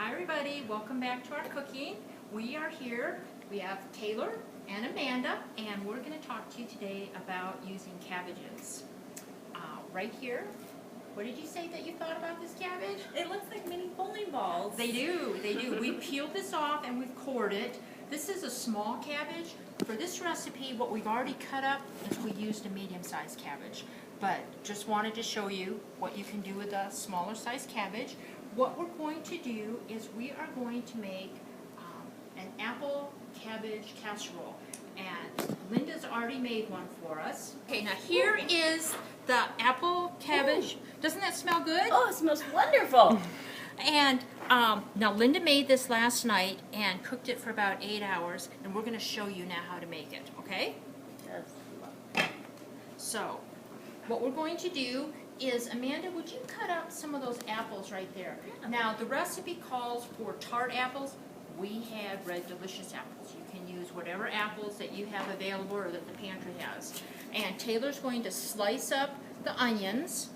Hi everybody, welcome back to our cooking. We are here, we have Taylor and Amanda, and we're going to talk to you today about using cabbages. Right here, what did you say that you thought about this cabbage? It looks like mini bowling balls. They do. We peeled this off and we've cored it. This is a small cabbage. For this recipe, what we've already cut up is we used a medium-sized cabbage. But just wanted to show you what you can do with a smaller sized cabbage. What we're going to do is we are going to make an apple cabbage casserole. And Linda's already made one for us. Okay, now here is the apple cabbage. Doesn't that smell good? Oh, it smells wonderful. And now Linda made this last night and cooked it for about 8 hours, and we're going to show you now how to make it, okay? Yes. So, what we're going to do is, Amanda, would you cut up some of those apples right there? Yeah. Now, the recipe calls for tart apples. We have red delicious apples. You can use whatever apples that you have available or that the pantry has. And Taylor's going to slice up the onions.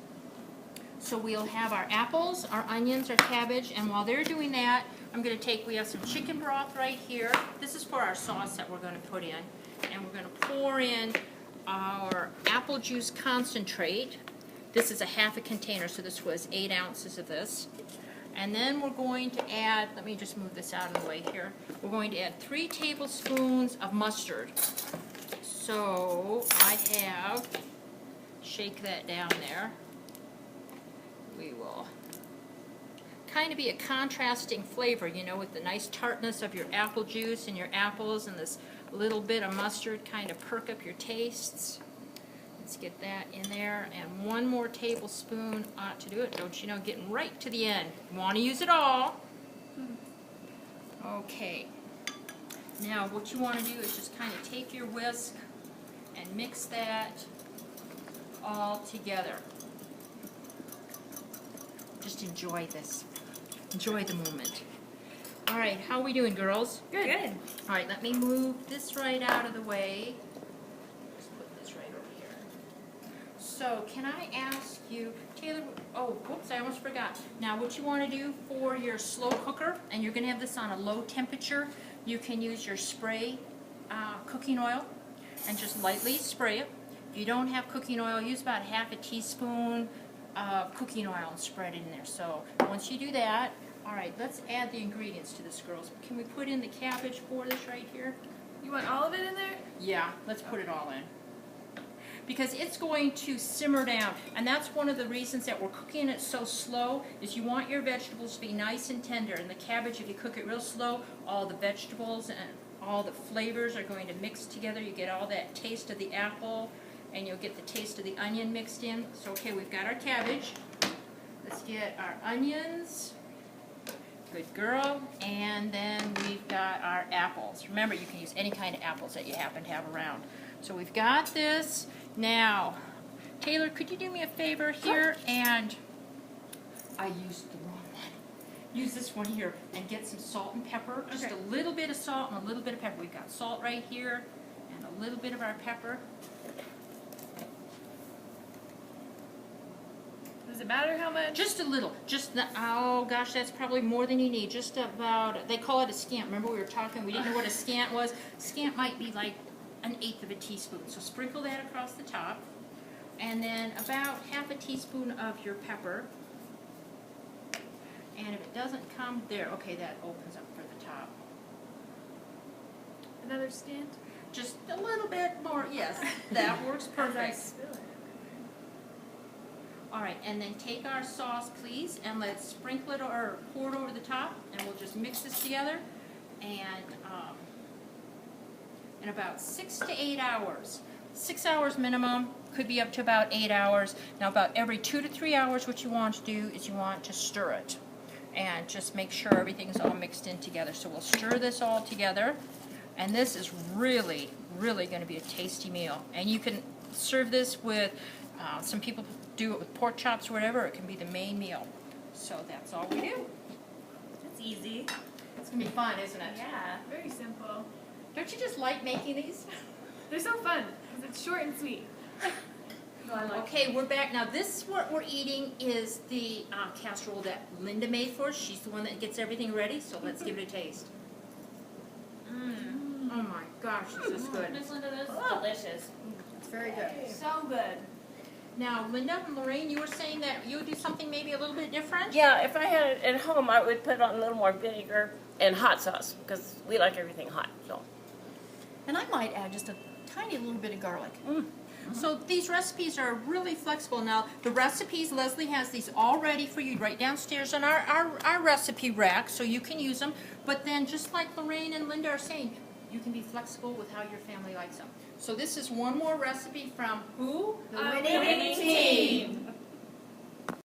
So we'll have our apples, our onions, our cabbage, and while they're doing that, I'm going to take, we have some chicken broth right here. This is for our sauce that we're going to put in. And we're going to pour in our apple juice concentrate. This is a half a container, so this was 8 ounces of this. And then we're going to add, let me just move this out of the way here. We're going to add 3 tablespoons of mustard. So I have, shake that down there. We will kind of be a contrasting flavor, you know, with the nice tartness of your apple juice and your apples and this little bit of mustard kind of perk up your tastes. Let's get that in there, and 1 more tablespoon ought to do it. Don't you know, getting right to the end. You want to use it all. Okay. Now what you want to do is just kind of take your whisk and mix that all together. Just enjoy this. Enjoy the moment. All right, how are we doing, girls? Good. Good. All right, let me move this right out of the way. Just put this right over here. So, can I ask you, Taylor, oh, whoops, I almost forgot. Now, what you want to do for your slow cooker, and you're going to have this on a low temperature, you can use your spray cooking oil and just lightly spray it. If you don't have cooking oil, use about half a teaspoon of cooking oil and spread it in there. So, once you do that, all right, let's add the ingredients to this, girls. Can we put in the cabbage for this right here? You want all of it in there? Yeah, let's put it all in. Because it's going to simmer down, and that's one of the reasons that we're cooking it so slow, is you want your vegetables to be nice and tender. And the cabbage, if you cook it real slow, all the vegetables and all the flavors are going to mix together. You get all that taste of the apple, and you'll get the taste of the onion mixed in. So, okay, we've got our cabbage. Let's get our onions. Good girl. And then we've got our apples. Remember, you can use any kind of apples that you happen to have around. So we've got this. Now, Taylor, could you do me a favor here? And I used the wrong one. Use this one here and get some salt and pepper. Just a little bit of salt and a little bit of pepper. We've got salt right here and a little bit of our pepper. Does it matter how much? Just a little. Oh gosh, that's probably more than you need. Just about, they call it a scant. Remember we were talking, we didn't know what a scant was. Scant might be like 1/8 of a teaspoon. So sprinkle that across the top. And then about half a teaspoon of your pepper. And if it doesn't come there, okay, that opens up for the top. Another scant? Just a little bit more, yes. That works perfect. Spill it. All right, and then take our sauce, please, and let's sprinkle it or pour it over the top, and we'll just mix this together. And in about 6 to 8 hours, 6 hours minimum, could be up to about 8 hours. Now, about every 2 to 3 hours, what you want to do is you want to stir it, and just make sure everything's all mixed in together. So we'll stir this all together, and this is really, really going to be a tasty meal. And you can serve this with some people do it with pork chops or whatever. It can be the main meal. So that's all we do. That's easy. It's going to be fun, isn't it? Yeah. Very simple. Don't you just like making these? They're so fun because it's short and sweet. No, I like Okay, we're back. Now, this, what we're eating is the casserole that Linda made for us. She's the one that gets everything ready, so let's give it a taste. Oh my gosh, this is good. Miss Linda, this is delicious. It's very good. So good. Now, Linda and Lorraine, you were saying that you would do something maybe a little bit different? Yeah, if I had it at home, I would put on a little more vinegar and hot sauce because we like everything hot. So. And I might add just a tiny little bit of garlic. So these recipes are really flexible. Now, the recipes, Leslie has these all ready for you right downstairs on our recipe rack, so you can use them. But then, just like Lorraine and Linda are saying, you can be flexible with how your family likes them. So this is one more recipe from who? Winning team.